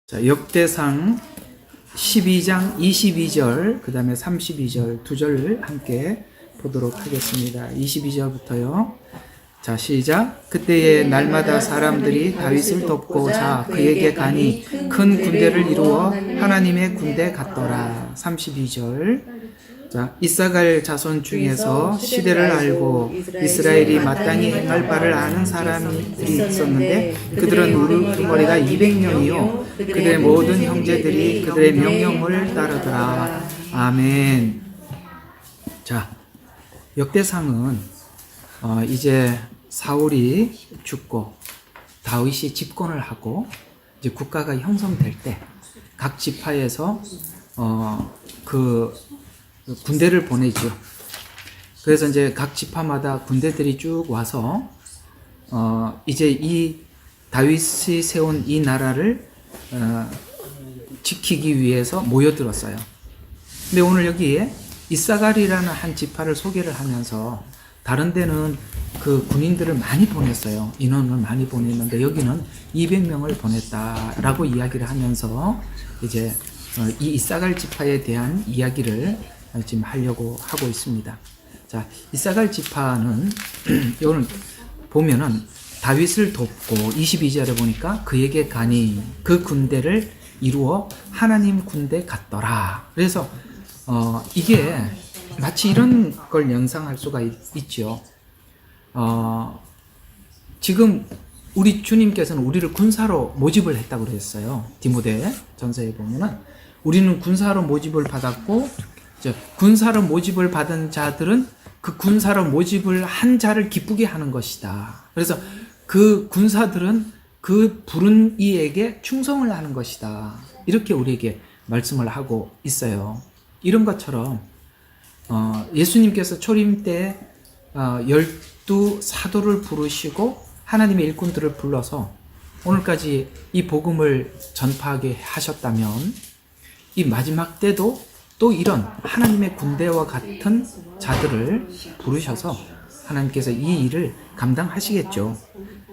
자, 역대상 12장 22절, 그 다음에 32절 두 절 함께 보도록 하겠습니다. 22절부터요. 자, 시작. 그때에 날마다 사람들이 다윗을 돕고자 그에게 가니 큰 군대를 이루어 하나님의 군대 같더라. 32절. 자, 이사갈 자손 중에서 시대를 알고 이스라엘이 마땅히 행할 바를 아는 사람들이 있었는데 그들은 우두머리가 200명이요 그들의 모든 형제들이 그들의 명령을 따르더라. 아멘. 자, 역대상은 이제 사울이 죽고 다윗이 집권을 하고 이제 국가가 형성될 때 각 지파에서 그 군대를 보내죠. 그래서 이제 각 지파마다 군대들이 쭉 와서 이제 이 다윗이 세운 이 나라를 지키기 위해서 모여들었어요. 근데 오늘 여기에 이사갈이라는 한 지파를 소개를 하면서 다른 데는 그 군인들을 많이 보냈어요. 인원을 많이 보냈는데 여기는 200명을 보냈다라고 이야기를 하면서 이제 이 이사갈 지파에 대한 이야기를 지금 하려고 하고 있습니다. 자, 이사갈 지파는 오늘 보면은 다윗을 돕고 22절에 보니까 그에게 가니 그 군대를 이루어 하나님 군대 같더라. 그래서 이게 마치 이런 걸 연상할 수가 있죠. 지금 우리 주님께서는 우리를 군사로 모집을 했다고 그랬어요. 디모데 전서에 보면은 우리는 군사로 모집을 받았고 군사로 모집을 받은 자들은 그 군사로 모집을 한 자를 기쁘게 하는 것이다. 그래서 그 군사들은 그 부른 이에게 충성을 하는 것이다. 이렇게 우리에게 말씀을 하고 있어요. 이런 것처럼 예수님께서 초림 때 12 사도를 부르시고 하나님의 일꾼들을 불러서 오늘까지 이 복음을 전파하게 하셨다면 이 마지막 때도 또 이런 하나님의 군대와 같은 자들을 부르셔서 하나님께서 이 일을 감당하시겠죠.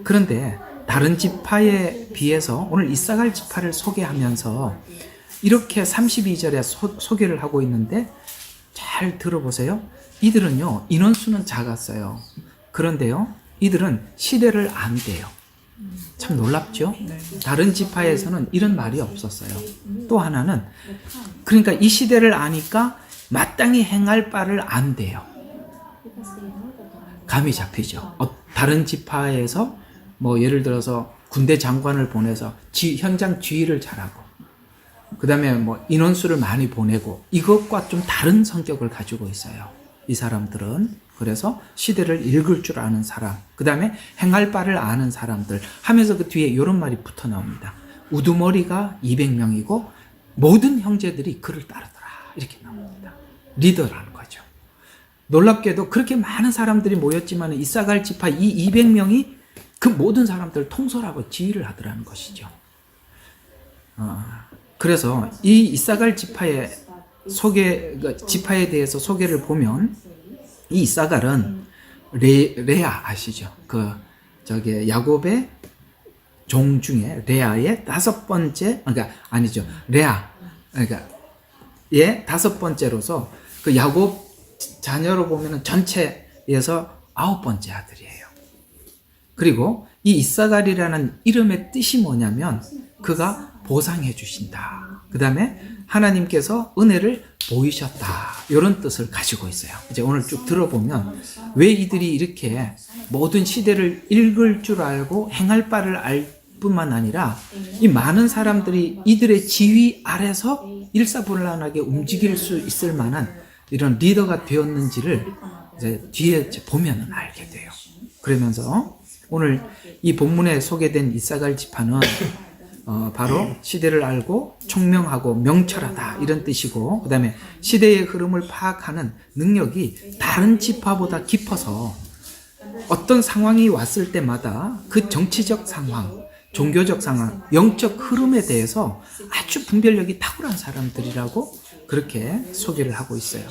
그런데 다른 지파에 비해서 오늘 이사갈 지파를 소개하면서 이렇게 32절에 소개를 하고 있는데 잘 들어보세요. 이들은요, 인원수는 작았어요. 그런데요, 이들은 시대를 안대요. 참 놀랍죠? 다른 지파에서는 이런 말이 없었어요. 또 하나는 그러니까 이 시대를 아니까 마땅히 행할 바를 안대요. 감이 잡히죠. 다른 지파에서 뭐 예를 들어서 군대 장관을 보내서 현장 지휘를 잘하고 그 다음에 뭐 인원수를 많이 보내고 이것과 좀 다른 성격을 가지고 있어요. 이 사람들은. 그래서 시대를 읽을 줄 아는 사람, 그 다음에 행할 바를 아는 사람들 하면서 그 뒤에 이런 말이 붙어 나옵니다. 우두머리가 200명이고 모든 형제들이 그를 따르더라. 이렇게 나옵니다. 리더라는 거죠. 놀랍게도 그렇게 많은 사람들이 모였지만 이사갈 지파 이 200명이 그 모든 사람들을 통솔하고 지휘를 하더라는 것이죠. 그래서 이 이사갈 지파의 지파에 대해서 소개를 보면 이 이사갈은 레아 아시죠? 야곱의 종 중에 레아의 5번째, 레아, 예, 5번째로서 그 야곱 자녀로 보면은 전체에서 9번째 아들이에요. 그리고 이 이사갈이라는 이름의 뜻이 뭐냐면 그가 보상해 주신다. 그 다음에 하나님께서 은혜를 보이셨다. 이런 뜻을 가지고 있어요. 이제 오늘 쭉 들어보면 왜 이들이 이렇게 모든 시대를 읽을 줄 알고 행할 바를 알 뿐만 아니라 이 많은 사람들이 이들의 지휘 아래서 일사불란하게 움직일 수 있을 만한 이런 리더가 되었는지를 이제 뒤에 보면 알게 돼요. 그러면서 오늘 이 본문에 소개된 이사갈 지파는 바로 시대를 알고 총명하고 명철하다 이런 뜻이고 그 다음에 시대의 흐름을 파악하는 능력이 다른 지파보다 깊어서 어떤 상황이 왔을 때마다 그 정치적 상황, 종교적 상황, 영적 흐름에 대해서 아주 분별력이 탁월한 사람들이라고 그렇게 소개를 하고 있어요.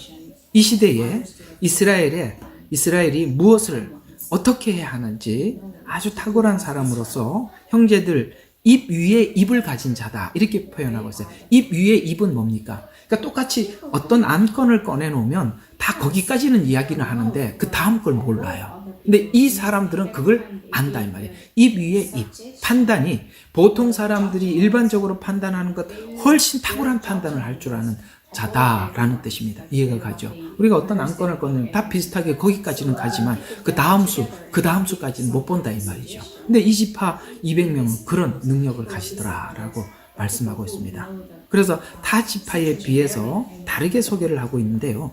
이 시대에 이스라엘이 무엇을 어떻게 해야 하는지 아주 탁월한 사람으로서 형제들 입 위에 입을 가진 자다 이렇게 표현하고 있어요. 입 위에 입은 뭡니까? 그러니까 똑같이 어떤 안건을 꺼내놓으면 다 거기까지는 이야기를 하는데 그 다음 걸 몰라요. 근데 이 사람들은 그걸 안다 이 말이에요. 입 위에 입. 판단이 보통 사람들이 일반적으로 판단하는 것 훨씬 탁월한 판단을 할 줄 아는 자다라는 뜻입니다. 이해가 가죠? 우리가 어떤 안건을 꺼내면 다 비슷하게 거기까지는 가지만 그 다음 수까지는 못 본다 이 말이죠. 근데 이 지파 200명은 그런 능력을 가지더라라고 말씀하고 있습니다. 그래서 타 지파에 비해서 다르게 소개를 하고 있는데요.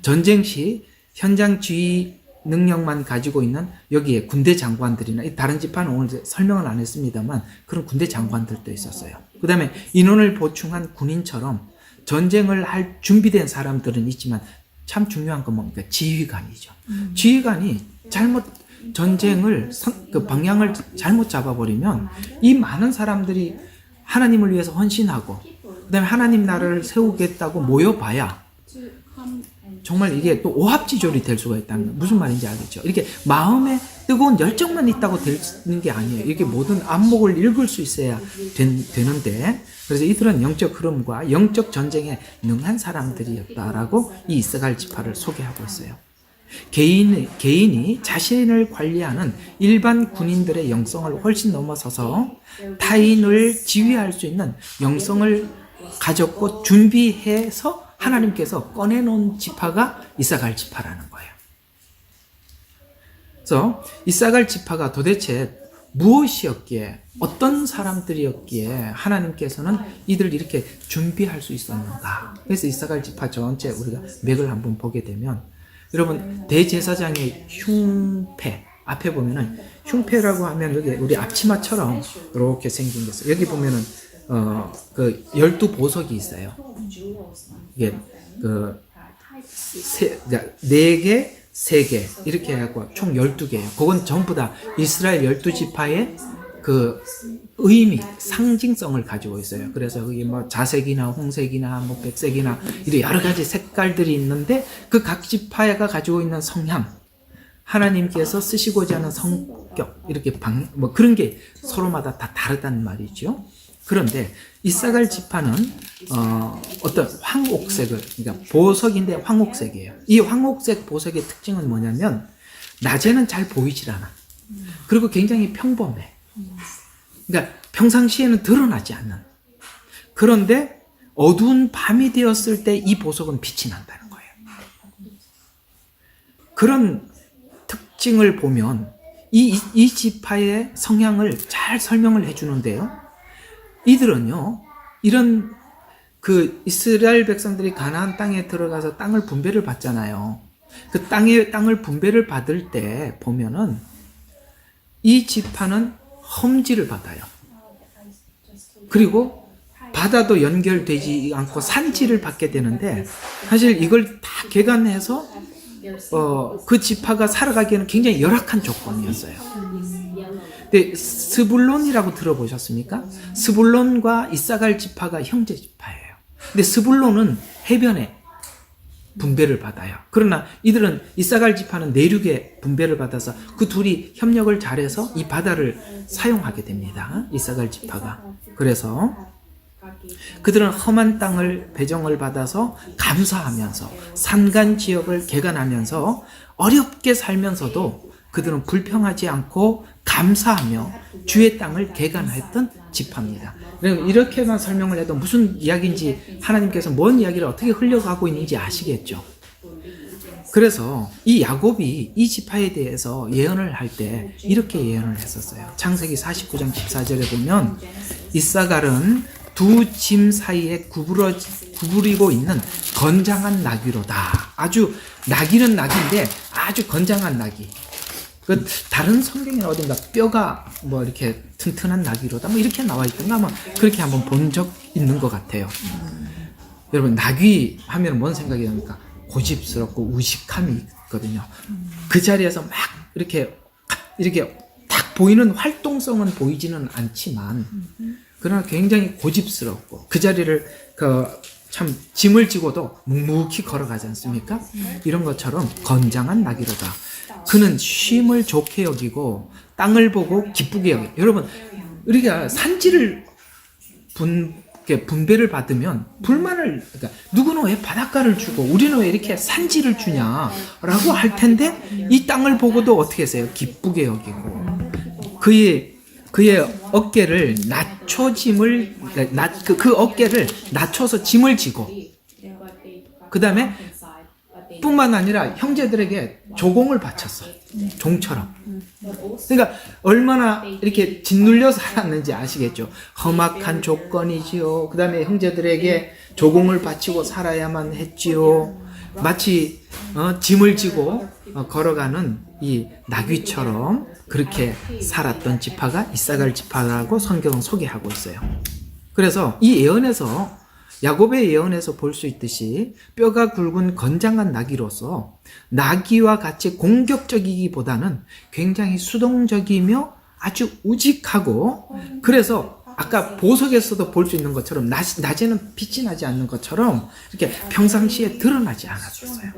전쟁 시 현장 지휘 능력만 가지고 있는 여기에 군대 장관들이나 다른 지파는 오늘 설명을 안 했습니다만 그런 군대 장관들도 있었어요. 그 다음에 인원을 보충한 군인처럼 전쟁을 할 준비된 사람들은 있지만 참 중요한 건 뭡니까? 지휘관이죠. 지휘관이 전쟁을 그 방향을 잘못 잡아버리면 이 많은 사람들이 하나님을 위해서 헌신하고 그다음에 하나님 나라를 세우겠다고 모여봐야 정말 이게 또 오합지졸이 될 수가 있다는 거. 무슨 말인지 알겠죠? 이렇게 마음에 뜨거운 열정만 있다고 되는 게 아니에요. 이렇게 모든 안목을 읽을 수 있어야 되는데 그래서 이들은 영적 흐름과 영적 전쟁에 능한 사람들이었다라고 이 이스라엘 지파를 소개하고 있어요. 개인이 자신을 관리하는 일반 군인들의 영성을 훨씬 넘어서서 타인을 지휘할 수 있는 영성을 가졌고 준비해서 하나님께서 꺼내놓은 지파가 이사갈 지파라는 거예요. 그래서 이사갈 지파가 도대체 무엇이었기에 어떤 사람들이었기에 하나님께서는 이들을 이렇게 준비할 수 있었는가. 그래서 이사갈 지파 전체 우리가 맥을 한번 보게 되면 여러분 대제사장의 흉패 앞에 보면은 흉패라고 하면 여기 우리 앞치마처럼 이렇게 생긴 게 있어요. 여기 보면은 그 12보석이 있어요. 이게 그 4개, 3개 이렇게 해갖고 총 12개예요. 그건 전부 다 이스라엘 12지파의 그 의미, 상징성을 가지고 있어요. 그래서 그게 뭐 자색이나 홍색이나 뭐 백색이나 이런 여러 가지 색깔들이 있는데 그 각 지파가 가지고 있는 성향, 하나님께서 쓰시고자 하는 성격 이렇게 뭐 그런 게 서로마다 다 다르단 말이죠. 그런데 이사갈 지파는 어떤 황옥색을, 그러니까 보석인데 황옥색이에요. 이 황옥색 보석의 특징은 뭐냐면 낮에는 잘 보이질 않아. 그리고 굉장히 평범해. 그러니까 평상시에는 드러나지 않는. 그런데 어두운 밤이 되었을 때 이 보석은 빛이 난다는 거예요. 그런 특징을 보면 이 지파의 성향을 잘 설명을 해주는데요. 이들은요, 이런 그 이스라엘 백성들이 가나안 땅에 들어가서 땅을 분배를 받잖아요. 그 땅을 분배를 받을 때 보면은 이 지파는 험지를 받아요. 그리고 바다도 연결되지 않고 산지를 받게 되는데 사실 이걸 다 개간해서 그 지파가 살아가기에는 굉장히 열악한 조건이었어요. 근데 스불론이라고 들어보셨습니까? 스불론과 이사갈 지파가 형제 지파예요. 근데 스불론은 해변에 분배를 받아요. 그러나 이들은 이사갈 지파는 내륙에 분배를 받아서 그 둘이 협력을 잘해서 이 바다를 사용하게 됩니다. 이사갈 지파가. 그래서 그들은 험한 땅을 배정을 받아서 감사하면서 산간 지역을 개간하면서 어렵게 살면서도 그들은 불평하지 않고 감사하며 주의 땅을 개간했던 지파입니다. 이렇게만 설명을 해도 무슨 이야기인지 하나님께서 뭔 이야기를 어떻게 흘려가고 있는지 아시겠죠? 그래서 이 야곱이 이 지파에 대해서 예언을 할 때 이렇게 예언을 했었어요. 창세기 49장 14절에 보면 이사갈은 두 짐 사이에 구부리고 있는 건장한 나귀로다. 아주 나귀는 나귀인데 아주 건장한 나귀. 그 다른 성경에 어딘가 뼈가 뭐 이렇게 튼튼한 나귀로다 뭐 이렇게 나와 있던가 아마 그렇게 한번 본 적 있는 것 같아요. 여러분 나귀 하면 뭔 생각이 납니까? 고집스럽고 우직함이 있거든요. 그 자리에서 막 이렇게 딱 보이는 활동성은 보이지는 않지만 그러나 굉장히 고집스럽고 그 자리를 참 짐을 지고도 묵묵히 걸어가지 않습니까? 이런 것처럼 건장한 나귀로다. 그는 쉼을 좋게 여기고 땅을 보고 기쁘게 여겨요. 여러분 우리가 산지를 이렇게 분배를 받으면 불만을, 그러니까 누구는 왜 바닷가를 주고 우리는 왜 이렇게 산지를 주냐라고 할 텐데, 이 땅을 보고도 어떻게 했어요? 기쁘게 여기고 그의 어깨를 낮춰 짐을, 그 어깨를 낮춰서 짐을 지고, 그 다음에 뿐만 아니라 형제들에게 조공을 바쳤어. 종처럼. 그러니까 얼마나 이렇게 짓눌려 살았는지 아시겠죠? 험악한 조건이지요. 그 다음에 형제들에게 조공을 바치고 살아야만 했지요. 마치 짐을 지고 걸어가는 이 나귀처럼 그렇게 살았던 지파가 이사갈 지파라고 성경은 소개하고 있어요. 그래서 이 예언에서, 야곱의 예언에서 볼 수 있듯이 뼈가 굵은 건장한 나귀로서 나귀와 같이 공격적이기보다는 굉장히 수동적이며 아주 우직하고, 그래서 아까 보석에서도 볼 수 있는 것처럼 낮에는 빛이 나지 않는 것처럼 이렇게 평상시에 드러나지 않았었어요.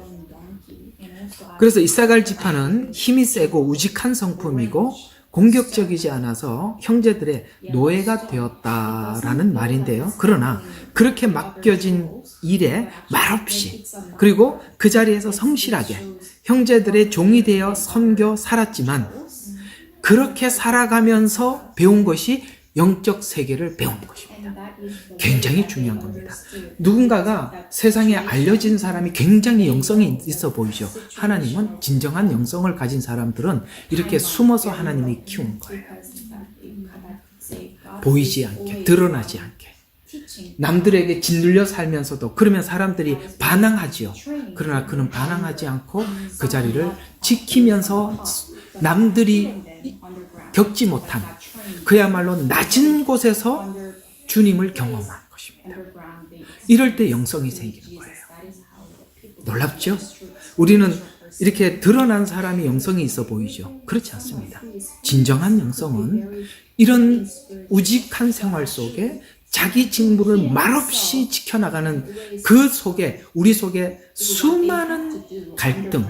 그래서 이사갈 지파는 힘이 세고 우직한 성품이고 공격적이지 않아서 형제들의 노예가 되었다라는 말인데요. 그러나 그렇게 맡겨진 일에 말없이, 그리고 그 자리에서 성실하게 형제들의 종이 되어 섬겨 살았지만, 그렇게 살아가면서 배운 것이 영적 세계를 배운 것입니다. 굉장히 중요한 겁니다. 누군가가 세상에 알려진 사람이 굉장히 영성이 있어 보이죠. 하나님은 진정한 영성을 가진 사람들은 이렇게 숨어서 하나님이 키운 거예요. 보이지 않게, 드러나지 않게. 남들에게 짓눌려 살면서도, 그러면 사람들이 반항하지요. 그러나 그는 반항하지 않고 그 자리를 지키면서 남들이 겪지 못한, 그야말로 낮은 곳에서 주님을 경험한 것입니다. 이럴 때 영성이 생기는 거예요. 놀랍죠? 우리는 이렇게 드러난 사람이 영성이 있어 보이죠? 그렇지 않습니다. 진정한 영성은 이런 우직한 생활 속에 자기 직무를 말없이 지켜나가는 그 속에, 우리 속에 수많은 갈등,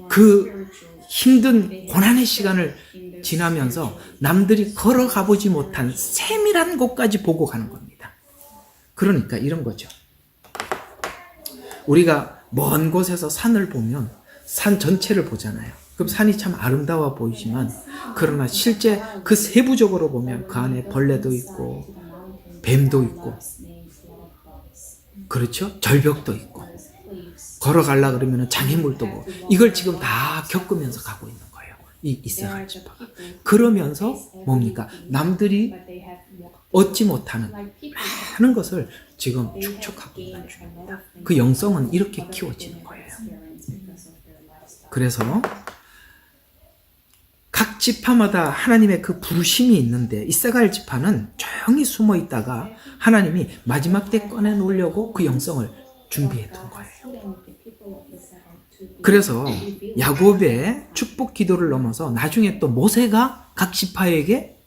그 힘든 고난의 시간을 지나면서 남들이 걸어가 보지 못한 세밀한 곳까지 보고 가는 겁니다. 그러니까 이런 거죠. 우리가 먼 곳에서 산을 보면 산 전체를 보잖아요. 그럼 산이 참 아름다워 보이지만, 그러나 실제 그 세부적으로 보면 그 안에 벌레도 있고 뱀도 있고, 그렇죠? 절벽도 있고, 걸어가려고 그러면 장애물도 보고, 이걸 지금 다 겪으면서 가고 있는 거예요. 이 이사갈 지파가. 그러면서 뭡니까? 남들이 얻지 못하는 많은 것을 지금 축적하고 있는 중입니다. 그 영성은 이렇게 키워지는 거예요. 그래서 각 지파마다 하나님의 그 부르심이 있는데, 이사갈 지파는 조용히 숨어 있다가 하나님이 마지막 때 꺼내놓으려고 그 영성을 준비해 둔 거예요. 그래서 야곱의 축복 기도를 넘어서 나중에 또 모세가 각 지파에게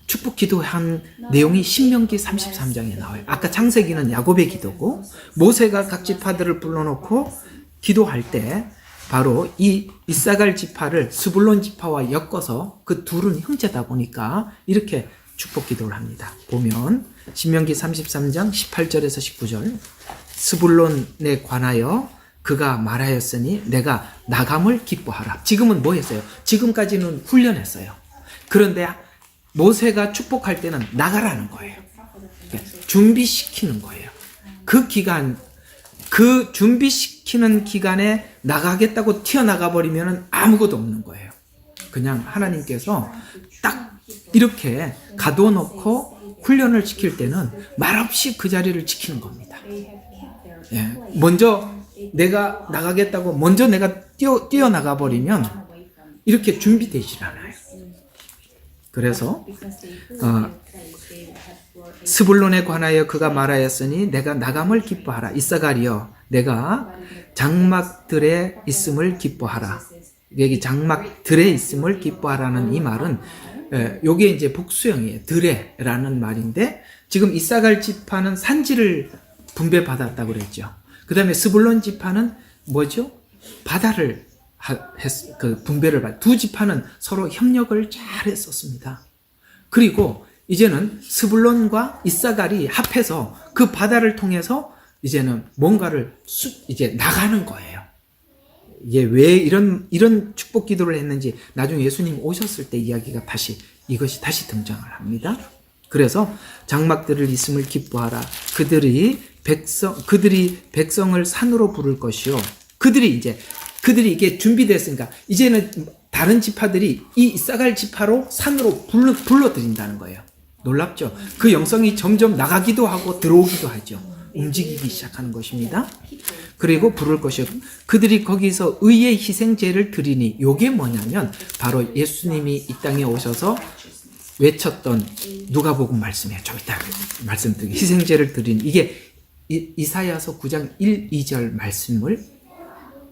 축복 기도한 내용이 신명기 33장에 나와요. 아까 창세기는 야곱의 기도고, 모세가 각 지파들을 불러놓고 기도할 때 바로 이 이사갈 지파를 스불론 지파와 엮어서, 그 둘은 형제다 보니까 이렇게 축복 기도를 합니다. 보면 신명기 33장 18절에서 19절, 스불론에 관하여 그가 말하였으니 내가 나감을 기뻐하라. 지금은 뭐 했어요? 지금까지는 훈련했어요. 그런데 모세가 축복할 때는 나가라는 거예요. 준비시키는 거예요. 그 기간, 그 준비시키는 기간에 나가겠다고 튀어나가 버리면 아무것도 없는 거예요. 그냥 하나님께서 딱 이렇게 가둬놓고 훈련을 시킬 때는 말없이 그 자리를 지키는 겁니다. 예, 먼저 내가 나가겠다고 먼저 내가 뛰어나가 버리면 이렇게 준비되질 않아요. 그래서 스불론에 관하여 그가 말하였으니 내가 나감을 기뻐하라. 이사갈이여 내가 장막들에 있음을 기뻐하라. 여기 장막들에 있음을 기뻐하라는 이 말은 요게 이제 복수형이에요. 들에라는 말인데, 지금 이사갈 지파는 산지를 분배받았다고 그랬죠. 그 다음에 스불론 지파는 뭐죠? 바다를 그 분배를 두 지파는 서로 협력을 잘 했었습니다. 그리고 이제는 스불론과 이사갈이 합해서 그 바다를 통해서 이제는 뭔가를 이제 나가는 거예요. 이게 왜 이런 축복 기도를 했는지 나중에 예수님 오셨을 때 이야기가 이것이 다시 등장을 합니다. 그래서 장막들을 있음을 기뻐하라. 그들이 백성을 산으로 부를 것이요. 그들이 이게 준비됐으니까 이제는 다른 지파들이 이 이사갈 지파로 산으로 불러들인다는 거예요. 놀랍죠? 그 영성이 점점 나가기도 하고 들어오기도 하죠. 움직이기 시작하는 것입니다. 그리고 부를 것이요. 그들이 거기서 의의 희생제를 드리니, 요게 뭐냐면 바로 예수님이 이 땅에 오셔서 외쳤던 누가복음 말씀이에요. 좀 이따 말씀드리겠습니다. 희생제를 드리니, 이게 이사야서 9장 1, 2절 말씀을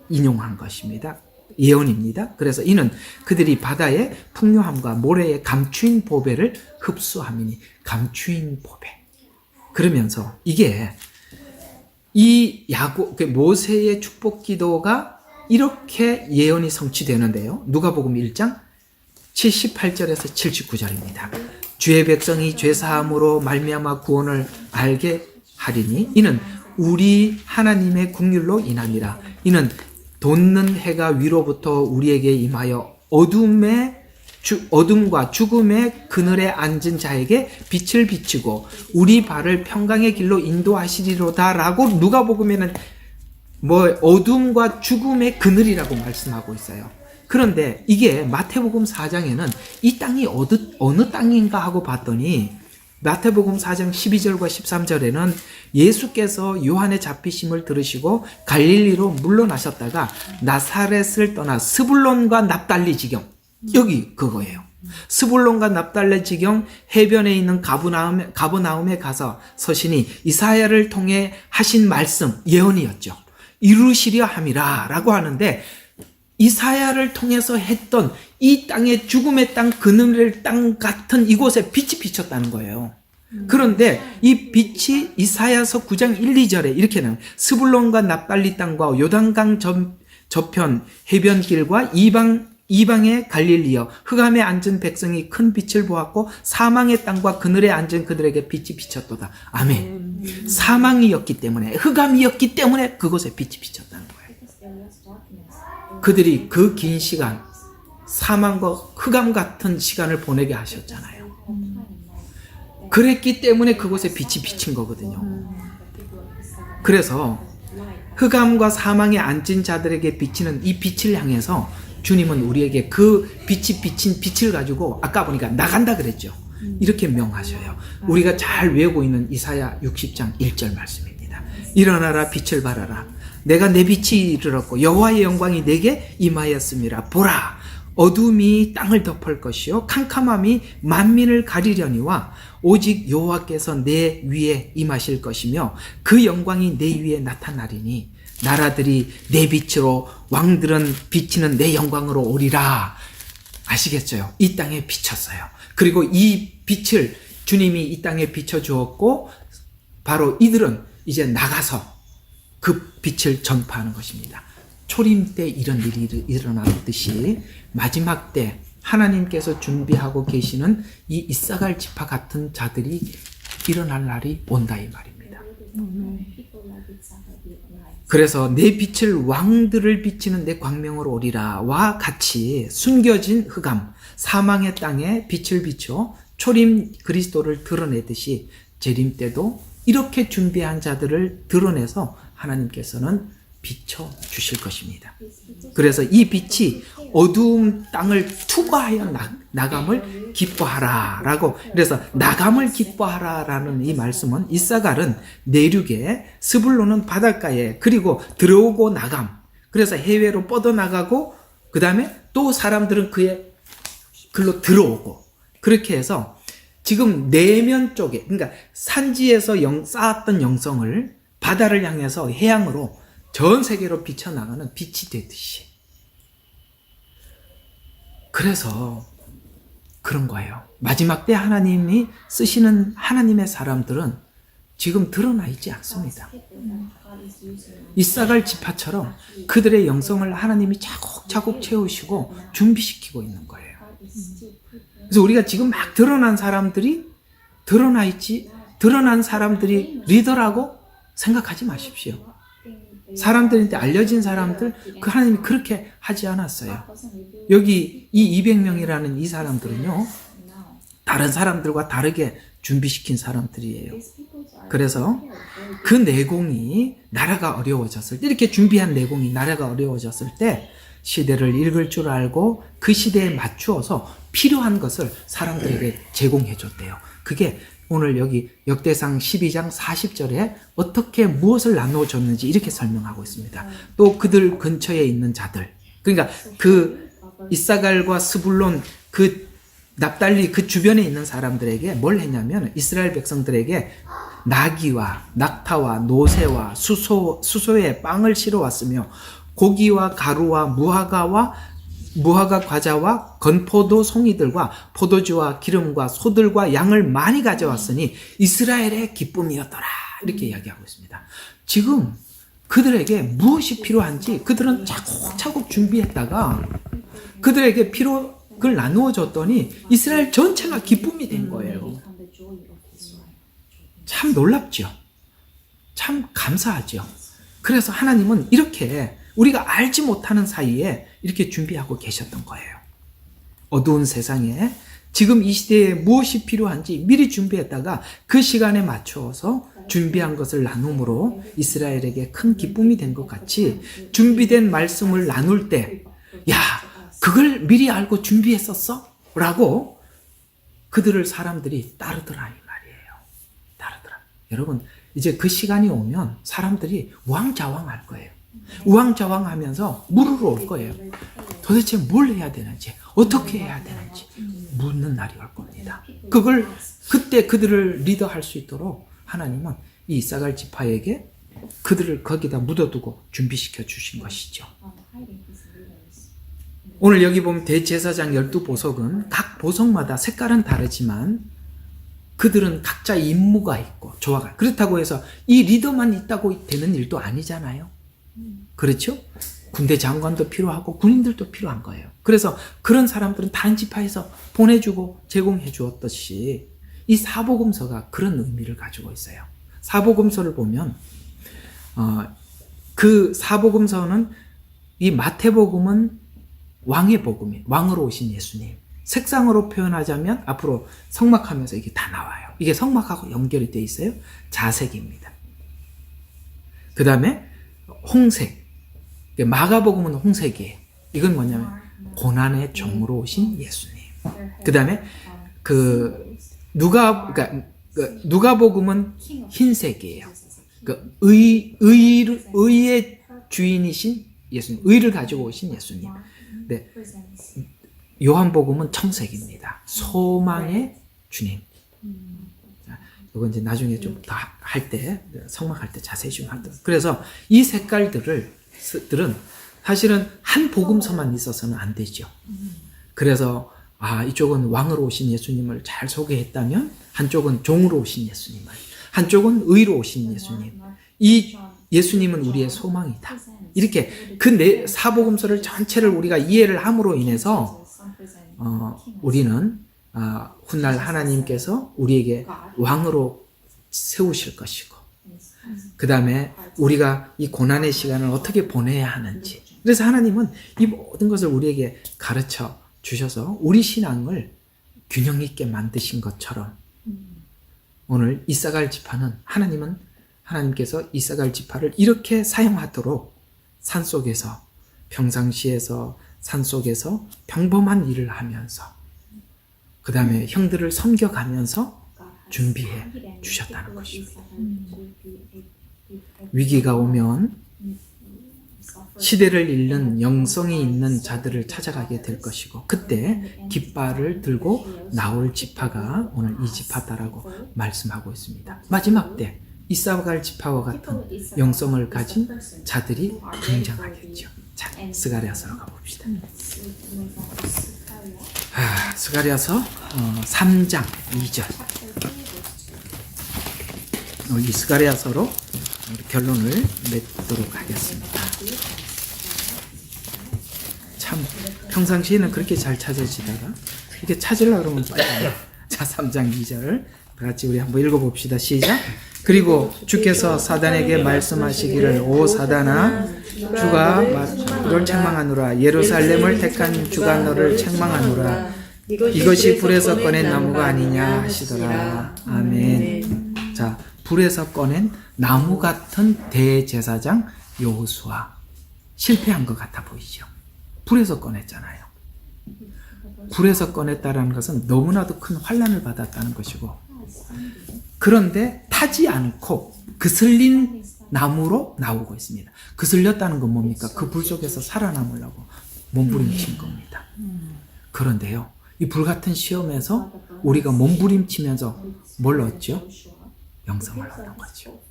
인용한 것입니다. 예언입니다. 그래서 이는 그들이 바다의 풍요함과 모래의 감추인 보배를 흡수함이니, 감추인 보배. 그러면서 이게 이 모세의 축복 기도가 이렇게 예언이 성취되는데요. 누가복음 1장 78절에서 79절입니다. 주의 백성이 죄사함으로 말미암아 구원을 알게 하리니 이는 우리 하나님의 긍휼로 인함이라. 이는 돋는 해가 위로부터 우리에게 임하여 어둠과 죽음의 그늘에 앉은 자에게 빛을 비추고 우리 발을 평강의 길로 인도하시리로다 라고 누가복음에는 어둠과 죽음의 그늘이라고 말씀하고 있어요. 그런데 이게 마태복음 4장에는 이 땅이 어느 땅인가 하고 봤더니 마태복음 4장 12절과 13절에는 예수께서 요한의 잡히심을 들으시고 갈릴리로 물러나셨다가 나사렛을 떠나 스불론과 납달리 지경, 여기 그거예요. 스불론과 납달리 지경 해변에 있는 가버나움에 가서 서시니 이사야를 통해 하신 말씀, 예언이었죠. 이루시려 함이라 라고 하는데, 이사야를 통해서 했던 이 땅의 죽음의 땅, 그늘의 땅 같은 이곳에 빛이 비쳤다는 거예요. 그런데 이 빛이 이사야서 9장 1, 2절에 이렇게 나와요. 스불론과 납달리 땅과 요단강 저편 해변길과 이방의 갈릴리여, 흑암에 앉은 백성이 큰 빛을 보았고 사망의 땅과 그늘에 앉은 그들에게 빛이 비쳤도다. 아멘. 사망이었기 때문에, 흑암이었기 때문에 그곳에 빛이 비쳤다는 거예요. 그들이 그 긴 시간, 사망과 흑암 같은 시간을 보내게 하셨잖아요. 그랬기 때문에 그곳에 빛이 비친 거거든요. 그래서 흑암과 사망에 앉은 자들에게 비치는 이 빛을 향해서 주님은 우리에게 그 빛이 비친 빛을 가지고 아까 보니까 나간다 그랬죠. 이렇게 명하셔요. 우리가 잘 외우고 있는 이사야 60장 1절 말씀입니다. 일어나라, 빛을 발하라. 내가 내 빛이 이르렀고 여호와의 영광이 내게 임하였음이라. 보라, 어둠이 땅을 덮을 것이요 캄캄함이 만민을 가리려니와 오직 여호와께서 내 위에 임하실 것이며 그 영광이 내 위에 나타나리니 나라들이 내 빛으로, 왕들은 비치는 내 영광으로 오리라. 아시겠죠? 이 땅에 비쳤어요. 그리고 이 빛을 주님이 이 땅에 비춰주었고 바로 이들은 이제 나가서 그 빛을 전파하는 것입니다. 초림 때 이런 일이 일어나듯이 마지막 때 하나님께서 준비하고 계시는 이 이사갈 지파 같은 자들이 일어날 날이 온다 이 말입니다. 그래서 내 빛을 왕들을 비치는 내 광명으로 오리라 와 같이 숨겨진 흑암, 사망의 땅에 빛을 비춰 초림 그리스도를 드러내듯이 재림 때도 이렇게 준비한 자들을 드러내서 하나님께서는 비춰 주실 것입니다. 그래서 이 빛이 어두운 땅을 투과하여 나감을 기뻐하라 라고, 그래서 나감을 기뻐하라 라는 이 말씀은 이사갈은 내륙에, 스불론은 바닷가에, 그리고 들어오고 나감, 그래서 해외로 뻗어나가고 그 다음에 또 사람들은 그의 글로 들어오고, 그렇게 해서 지금 내면 쪽에, 그러니까 산지에서 쌓았던 영성을 바다를 향해서 해양으로 전 세계로 비쳐나가는 빛이 되듯이. 그래서 그런 거예요. 마지막 때 하나님이 쓰시는 하나님의 사람들은 지금 드러나 있지 않습니다. 이사갈 지파처럼 그들의 영성을 하나님이 차곡차곡 채우시고 준비시키고 있는 거예요. 그래서 우리가 지금 막 드러난 사람들이 드러난 사람들이 리더라고 생각하지 마십시오. 사람들한테 알려진 사람들, 그 하나님이 그렇게 하지 않았어요. 여기 이 200명이라는 이 사람들은요, 다른 사람들과 다르게 준비시킨 사람들이에요. 그래서 그 내공이 나라가 어려워졌을 때, 이렇게 준비한 내공이 나라가 어려워졌을 때 시대를 읽을 줄 알고 그 시대에 맞추어서 필요한 것을 사람들에게 제공해 줬대요. 그게 오늘 여기 역대상 12장 40절에 어떻게 무엇을 나누어 줬는지 이렇게 설명하고 있습니다. 또 그들 근처에 있는 자들, 그러니까 그 이사갈과 스불론, 그 납달리 그 주변에 있는 사람들에게 뭘 했냐면 이스라엘 백성들에게 나귀와 낙타와 노새와 수소에 빵을 실어 왔으며 고기와 가루와 무화과 과자와 건포도 송이들과 포도주와 기름과 소들과 양을 많이 가져왔으니 이스라엘의 기쁨이었더라. 이렇게 이야기하고 있습니다. 지금 그들에게 무엇이 필요한지 그들은 차곡차곡 준비했다가 그들에게 필요를 나누어 줬더니 이스라엘 전체가 기쁨이 된 거예요. 참 놀랍죠. 참 감사하죠. 그래서 하나님은 이렇게 우리가 알지 못하는 사이에 이렇게 준비하고 계셨던 거예요. 어두운 세상에 지금 이 시대에 무엇이 필요한지 미리 준비했다가 그 시간에 맞추어서 준비한 것을 나눔으로 이스라엘에게 큰 기쁨이 된 것 같이 준비된 말씀을 나눌 때, 야, 그걸 미리 알고 준비했었어? 라고 그들을 사람들이 따르더라 이 말이에요. 따르더라. 여러분, 이제 그 시간이 오면 사람들이 우왕좌왕할 거예요. 우왕좌왕하면서 물으러 올 거예요. 도대체 뭘 해야 되는지, 어떻게 해야 되는지 묻는 날이 올 겁니다. 그걸 그때 그들을 리더할 수 있도록 하나님은 이 이사갈 지파에게 그들을 거기다 묻어두고 준비시켜 주신 것이죠. 오늘 여기 보면 대제사장 12보석은 각 보석마다 색깔은 다르지만 그들은 각자 임무가 있고 조화가, 그렇다고 해서 이 리더만 있다고 되는 일도 아니잖아요. 그렇죠? 군대 장관도 필요하고 군인들도 필요한 거예요. 그래서 그런 사람들은 다른 지파에서 보내주고 제공해 주었듯이 이 사복음서가 그런 의미를 가지고 있어요. 사복음서를 보면 그 사복음서는 이 마태복음은 왕의 복음이에요. 왕으로 오신 예수님. 색상으로 표현하자면 앞으로 성막하면서 이게 다 나와요. 이게 성막하고 연결이 되어 있어요. 자색입니다. 그 다음에 홍색. 마가복음은 홍색이에요. 이건 뭐냐면 고난의 종으로 오신 예수님. 그 다음에 누가복음은 흰색이에요. 의의 주인이신 예수님, 의를 가지고 오신 예수님. 네. 요한복음은 청색입니다. 소망의 주님. 이건 이제 나중에 좀 더 할 때, 성막할 때 자세히 좀 하도록. 그래서 이 색깔들은 사실은 한 복음서만 있어서는 안 되죠. 그래서 이쪽은 왕으로 오신 예수님을 잘 소개했다면 한쪽은 종으로 오신 예수님을, 한쪽은 의로 오신 예수님. 이 예수님은 우리의 소망이다. 이렇게 그 사복음서를 전체를 우리가 이해를 함으로 인해서 우리는 훗날 하나님께서 우리에게 왕으로 세우실 것이고, 그 다음에 우리가 이 고난의 시간을 어떻게 보내야 하는지, 그래서 하나님은 이 모든 것을 우리에게 가르쳐 주셔서 우리 신앙을 균형 있게 만드신 것처럼 오늘 이사갈 지파는 하나님께서 이사갈 지파를 이렇게 사용하도록 산속에서, 평상시에서 산속에서 평범한 일을 하면서 그 다음에 형들을 섬겨가면서 준비해 주셨다는 것입니다. 위기가 오면 시대를 읽는 영성이 있는 자들을 찾아가게 될 것이고, 그때 깃발을 들고 나올 지파가 오늘 이 지파다라고 말씀하고 있습니다. 마지막 때 이사갈 지파와 같은 영성을 가진 자들이 등장하겠죠. 자, 스가랴서로 가봅시다. 스가랴서 3장 2절. 이 스가랴서로 결론을 맺도록 하겠습니다. 참 평상시에는 그렇게 잘 찾아지다가 이게 찾으려고 그러면 빨리 안 돼. 자, 3장 2절 다 같이 우리 한번 읽어봅시다. 시작. 그리고 주께서 사단에게 말씀하시기를 오 사단아 주가 너를 책망하노라. 예루살렘을 택한 주가 너를 책망하노라. 이것이 불에서 꺼낸 나무가 아니냐 하시더라. 아멘. 자, 불에서 꺼낸 나무 같은 대제사장 여호수아 실패한 것 같아 보이죠. 불에서 꺼냈잖아요. 불에서 꺼냈다는 것은 너무나도 큰 환난을 받았다는 것이고, 그런데 타지 않고 그슬린 나무로 나오고 있습니다. 그슬렸다는 건 뭡니까? 그 불 속에서 살아남으려고 몸부림친 겁니다. 그런데요, 이 불같은 시험에서 우리가 몸부림치면서 뭘 얻죠? 영성을 얻는 거죠.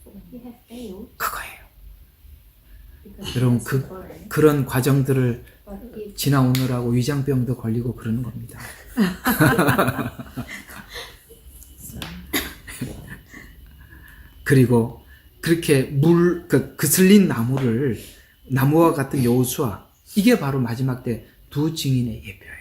그거예요. 여러분, 그런 과정들을 지나오느라고 위장병도 걸리고 그러는 겁니다. 그리고 그렇게 그슬린 나무와 같은 여호수아, 이게 바로 마지막 때 두 증인의 예표예요.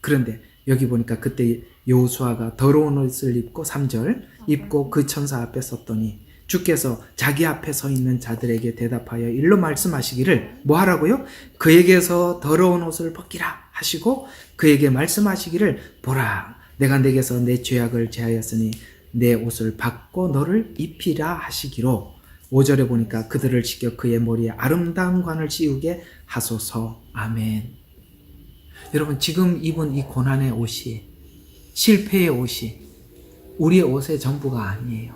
그런데 여기 보니까 그때 여호수아가 더러운 옷을 입고 3절 입고 그 천사 앞에 섰더니 주께서 자기 앞에 서 있는 자들에게 대답하여 일러 말씀하시기를 뭐 하라고요? 그에게서 더러운 옷을 벗기라 하시고 그에게 말씀하시기를 보라 내가 내게서 내 죄악을 제하였으니 내 옷을 받고 너를 입히라 하시기로 5절에 보니까 그들을 씻겨 그의 머리에 아름다운 관을 씌우게 하소서. 아멘. 여러분, 지금 입은 이 고난의 옷이, 실패의 옷이 우리의 옷의 전부가 아니에요.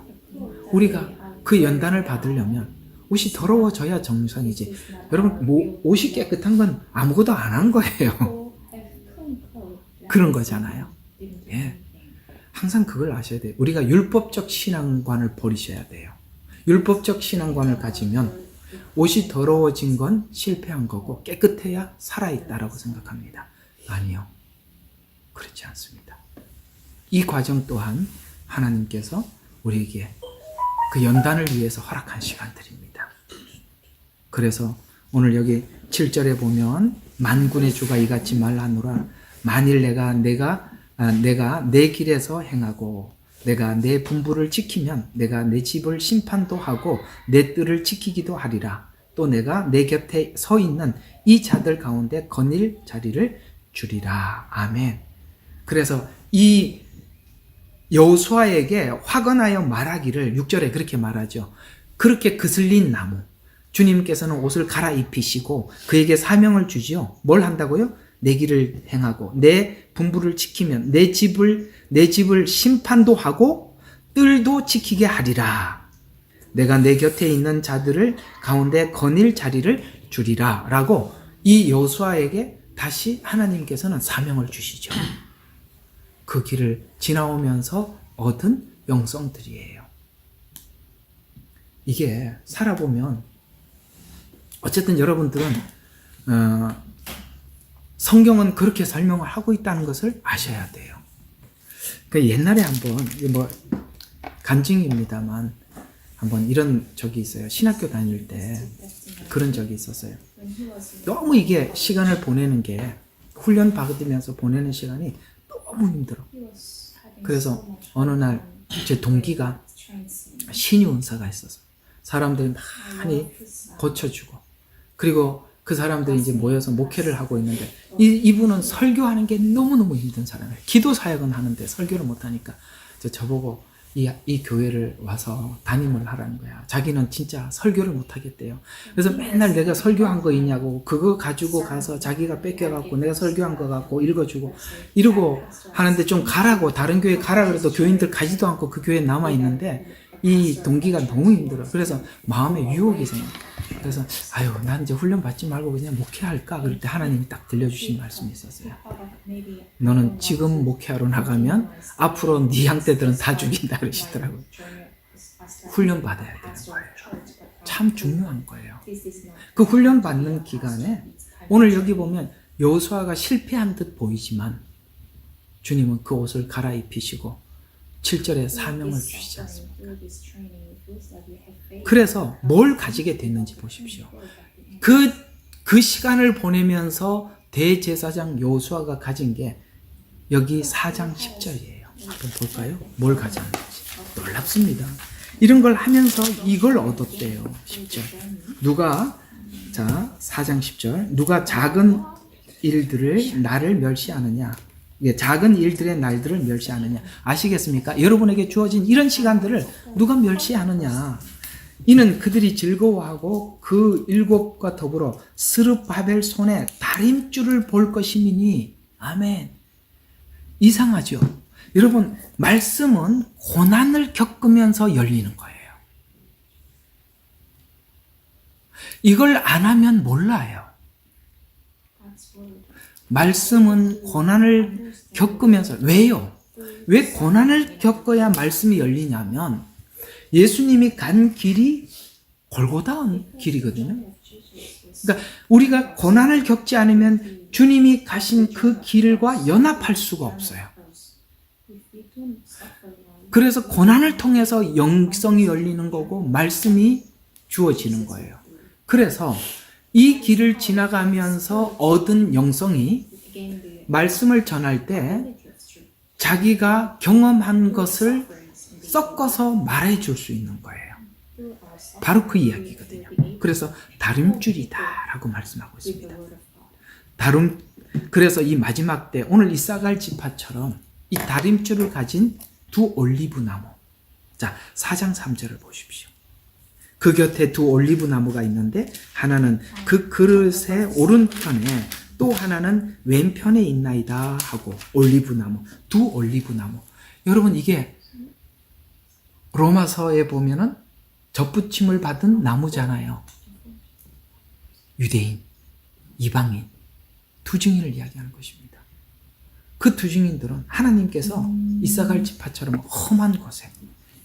우리가 그 연단을 받으려면 옷이 더러워져야 정상이지. 여러분, 옷이 깨끗한 건 아무것도 안 한 거예요. 그런 거잖아요. 예. 항상 그걸 아셔야 돼요. 우리가 율법적 신앙관을 버리셔야 돼요. 율법적 신앙관을 가지면 옷이 더러워진 건 실패한 거고 깨끗해야 살아있다라고 생각합니다. 아니요. 그렇지 않습니다. 이 과정 또한 하나님께서 우리에게 그 연단을 위해서 허락한 시간들입니다. 그래서 오늘 여기 7절에 보면 만군의 주가 이같이 말하노라. 만일 내가 내 길에서 행하고 내가 내 분부를 지키면 내가 내 집을 심판도 하고 내 뜰을 지키기도 하리라. 또 내가 내 곁에 서 있는 이 자들 가운데 거닐 자리를 주리라. 아멘. 그래서 이 여호수아에게 화건하여 말하기를 6절에 그렇게 말하죠. 그렇게 그슬린 나무, 주님께서는 옷을 갈아입히시고 그에게 사명을 주지요. 뭘 한다고요? 내 길을 행하고 내 분부를 지키면 내 집을 심판도 하고 뜰도 지키게 하리라. 내가 내 곁에 있는 자들을 가운데 거닐 자리를 주리라 라고 이 여호수아에게 다시 하나님께서는 사명을 주시죠. 그 길을 지나오면서 얻은 영성들이에요. 이게 살아보면 어쨌든 여러분들은 성경은 그렇게 설명을 하고 있다는 것을 아셔야 돼요. 그 옛날에 한번 뭐 간증입니다만 한번 이런 적이 있어요. 신학교 다닐 때 그런 적이 있었어요. 너무 이게 시간을 보내는 게 훈련 받으면서 보내는 시간이 너무 힘들어. 그래서 어느 날 제 동기가 신유은사가 있어서 사람들이 많이 고쳐주고 그리고 그 사람들이 이제 모여서 목회를 하고 있는데 이분은 설교하는 게 너무너무 힘든 사람이에요. 기도 사역은 하는데 설교를 못하니까 저보고 이 교회를 와서 담임을 하라는 거야. 자기는 진짜 설교를 못하겠대요. 그래서 맨날 내가 설교한 거 있냐고 그거 가지고 가서 자기가 뺏겨갖고 내가 설교한 거 갖고 읽어주고 이러고 하는데 좀 가라고 다른 교회 가라 그래도 교인들 가지도 않고 그 교회에 남아있는데 이 동기가 너무 힘들어. 그래서 마음에 유혹이 생겨. 그래서 난 이제 훈련 받지 말고 그냥 목회할까? 그럴 때 하나님이 딱 들려주신 말씀이 있었어요. 너는 지금 목회하러 나가면 앞으로 네 형제들은 다 죽인다 그러시더라고요. 훈련 받아야 되는 거예요. 참 중요한 거예요. 그 훈련 받는 기간에 오늘 여기 보면 여호수아가 실패한 듯 보이지만 주님은 그 옷을 갈아입히시고 7절에 사명을 주시지 않습니까? 그래서 뭘 가지게 됐는지 보십시오. 그 시간을 보내면서 대제사장 여호수아가 가진 게 여기 4장 10절이에요. 한번 볼까요? 뭘 가졌는지. 놀랍습니다. 이런 걸 하면서 이걸 얻었대요. 10절. 누가, 자, 4장 10절. 누가 작은 일들을 나를 멸시하느냐. 작은 일들의 날들을 멸시하느냐. 아시겠습니까? 여러분에게 주어진 이런 시간들을 누가 멸시하느냐. 이는 그들이 즐거워하고 그 일곱과 더불어 스룹바벨 손에 다림줄을 볼 것이미니. 아멘. 이상하죠? 여러분, 말씀은 고난을 겪으면서 열리는 거예요. 이걸 안 하면 몰라요. 말씀은 고난을 겪으면서, 왜요? 왜 고난을 겪어야 말씀이 열리냐면 예수님이 간 길이 골고다 길이거든요. 그러니까 우리가 고난을 겪지 않으면 주님이 가신 그 길과 연합할 수가 없어요. 그래서 고난을 통해서 영성이 열리는 거고 말씀이 주어지는 거예요. 그래서 이 길을 지나가면서 얻은 영성이 말씀을 전할 때 자기가 경험한 것을 섞어서 말해줄 수 있는 거예요. 바로 그 이야기거든요. 그래서 다림줄이다라고 말씀하고 있습니다. 그래서 이 마지막 때 오늘 이사갈 지파처럼 이 다림줄을 가진 두 올리브 나무. 자, 4장 3절을 보십시오. 그 곁에 두 올리브 나무가 있는데 하나는 그 그릇의 오른편에 또 하나는 왼편에 있나이다 하고 올리브 나무, 두 올리브 나무. 여러분, 이게 로마서에 보면은 접붙임을 받은 나무잖아요. 유대인, 이방인 두 증인을 이야기하는 것입니다. 그 두 증인들은 하나님께서 이사갈 지파처럼 험한 곳에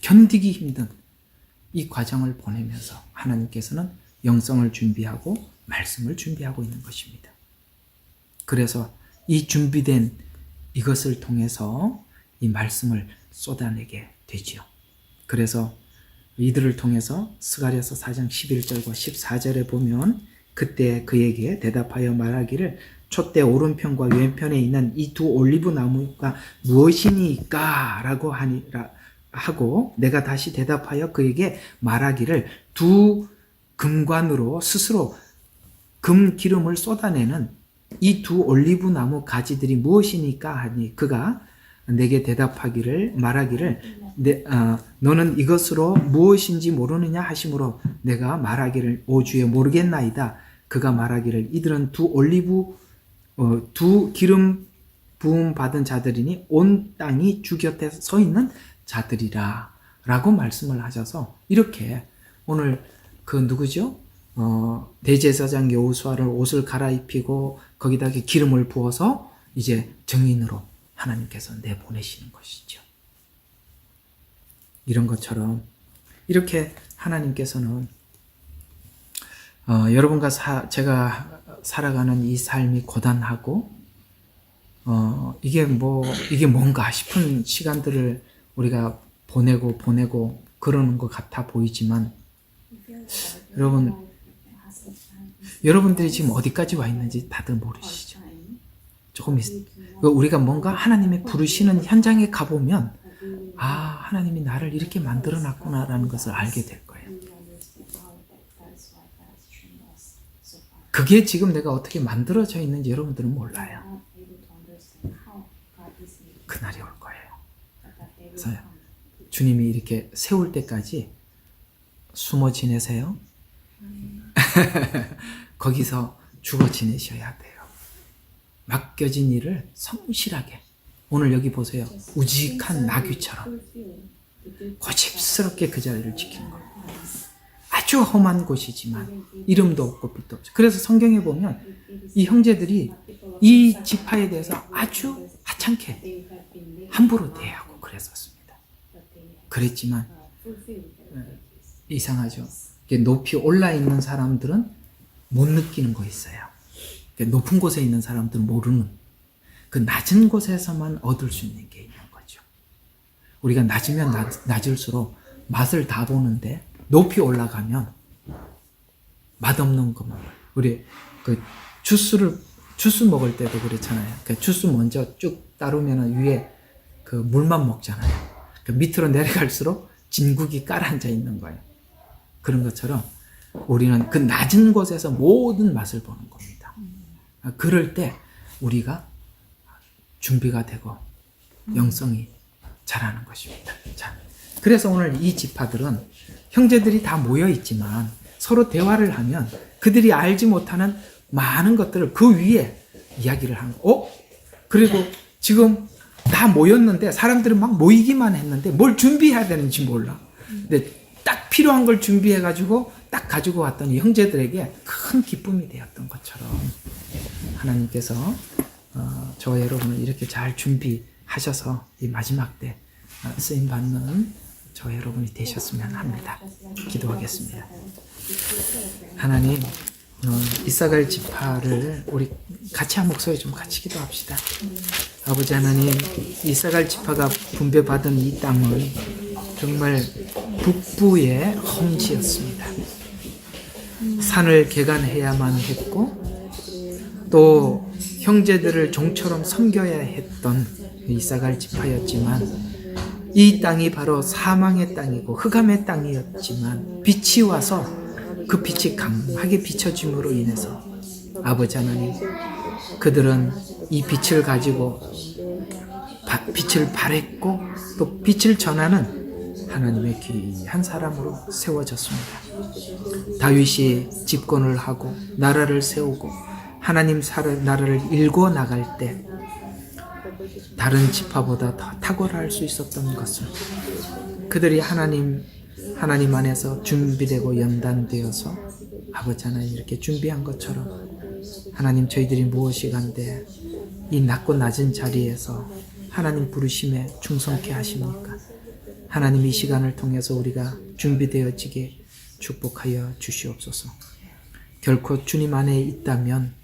견디기 힘든 이 과정을 보내면서 하나님께서는 영성을 준비하고 말씀을 준비하고 있는 것입니다. 그래서 이 준비된 이것을 통해서 이 말씀을 쏟아내게 되지요. 그래서 이들을 통해서 스가랴서 4장 11절과 14절에 보면 그때 그에게 대답하여 말하기를 촛대 오른편과 왼편에 있는 이 두 올리브 나무가 무엇이니까? 라고 하고 내가 다시 대답하여 그에게 말하기를 두 금관으로 스스로 금 기름을 쏟아내는 이 두 올리브 나무 가지들이 무엇이니까? 하니 그가 내게 대답하기를 말하기를 너는 이것으로 무엇인지 모르느냐 하심으로 내가 말하기를 오 주여 모르겠나이다. 그가 말하기를 이들은 두 기름 부음 받은 자들이니 온 땅이 주 곁에 서 있는 자들이라 라고 말씀을 하셔서 이렇게 오늘 그 누구죠? 대제사장 여호수아를 옷을 갈아입히고 거기다 기름을 부어서 이제 증인으로 하나님께서 내보내시는 것이죠. 이런 것처럼 이렇게 하나님께서는 여러분과 제가 살아가는 이 삶이 고단하고 이게 뭔가 싶은 시간들을 우리가 보내고 그러는 것 같아 보이지만 여러분들이 지금 어디까지 와 있는지 다들 모르시죠? 조금 우리가 뭔가 하나님의 부르시는 현장에 가보면 하나님이 나를 이렇게 만들어 놨구나라는 것을 알게 될 거예요. 그게 지금 내가 어떻게 만들어져 있는지 여러분들은 몰라요. 그날이 올 거예요. 그래서 주님이 이렇게 세울 때까지 숨어 지내세요. 거기서 죽어 지내셔야 돼요. 맡겨진 일을 성실하게. 오늘 여기 보세요. 우직한 나귀처럼 고집스럽게 그 자리를 지키는 거예요. 아주 험한 곳이지만 이름도 없고 빛도 없죠. 그래서 성경에 보면 이 형제들이 이 지파에 대해서 아주 하찮게 함부로 대하고 그랬었습니다. 그랬지만 이상하죠. 높이 올라 있는 사람들은 못 느끼는 거 있어요. 높은 곳에 있는 사람들은 모르는 그 낮은 곳에서만 얻을 수 있는 게 있는 거죠. 우리가 낮으면 낮을수록 맛을 다 보는데 높이 올라가면 맛없는 것만. 우리 그 주스를 주스 먹을 때도 그렇잖아요. 그 주스 먼저 쭉 따르면 위에 그 물만 먹잖아요. 그 밑으로 내려갈수록 진국이 깔아앉아 있는 거예요. 그런 것처럼 우리는 그 낮은 곳에서 모든 맛을 보는 겁니다. 그럴 때 우리가 준비가 되고 영성이 자라는 것입니다. 자, 그래서 오늘 이 지파들은 형제들이 다 모여 있지만 서로 대화를 하면 그들이 알지 못하는 많은 것들을 그 위에 이야기를 하는 거. 그리고 지금 다 모였는데 사람들은 막 모이기만 했는데 뭘 준비해야 되는지 몰라. 근데 딱 필요한 걸 준비해가지고 딱 가지고 왔더니 형제들에게 큰 기쁨이 되었던 것처럼 하나님께서 저와 여러분을 이렇게 잘 준비하셔서 이 마지막 때 쓰임 받는 저와 여러분이 되셨으면 합니다. 기도하겠습니다. 하나님, 이사갈 지파를 우리 같이 한 목소리 좀 같이 기도합시다. 아버지 하나님, 이사갈 지파가 분배받은 이 땅은 정말 북부의 험지였습니다. 산을 개간해야만 했고 또 형제들을 종처럼 섬겨야 했던 이사갈 지파였지만 이 땅이 바로 사망의 땅이고 흑암의 땅이었지만 빛이 와서 그 빛이 강하게 비춰짐으로 인해서 아버지 하나님, 그들은 이 빛을 가지고 빛을 발했고 또 빛을 전하는 하나님의 귀한 사람으로 세워졌습니다. 다윗이 집권을 하고 나라를 세우고 하나님 나라를 일궈 나갈 때 다른 지파보다 더 탁월할 수 있었던 것은 그들이 하나님 안에서 준비되고 연단되어서 아버지 하나님 이렇게 준비한 것처럼 하나님, 저희들이 무엇이 간데 이 낮고 낮은 자리에서 하나님 부르심에 충성케 하십니까? 하나님, 이 시간을 통해서 우리가 준비되어지게 축복하여 주시옵소서. 결코 주님 안에 있다면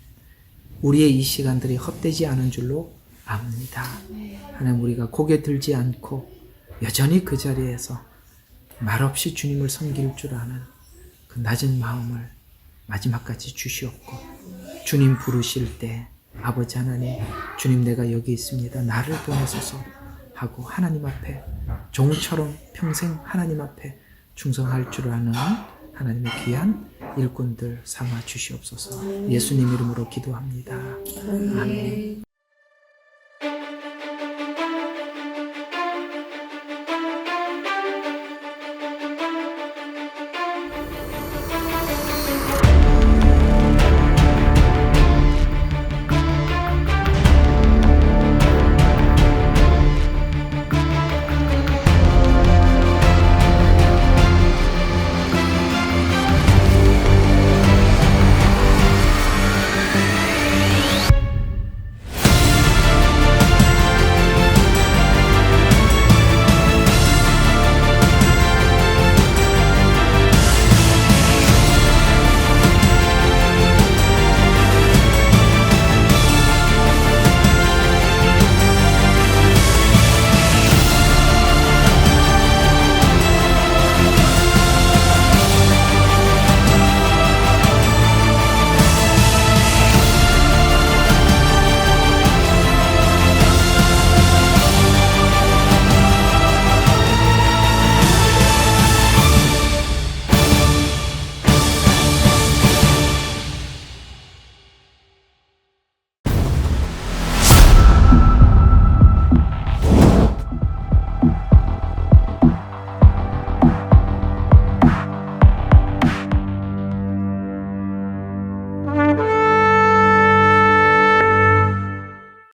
우리의 이 시간들이 헛되지 않은 줄로 압니다. 하나님, 우리가 고개 들지 않고 여전히 그 자리에서 말없이 주님을 섬길 줄 아는 그 낮은 마음을 마지막까지 주시옵고, 주님 부르실 때 아버지 하나님, 주님 내가 여기 있습니다, 나를 보내소서 하고 하나님 앞에 종처럼 평생 하나님 앞에 충성할 줄 아는 하나님의 귀한 일꾼들 삼아 주시옵소서. 예수님 이름으로 기도합니다. 아멘.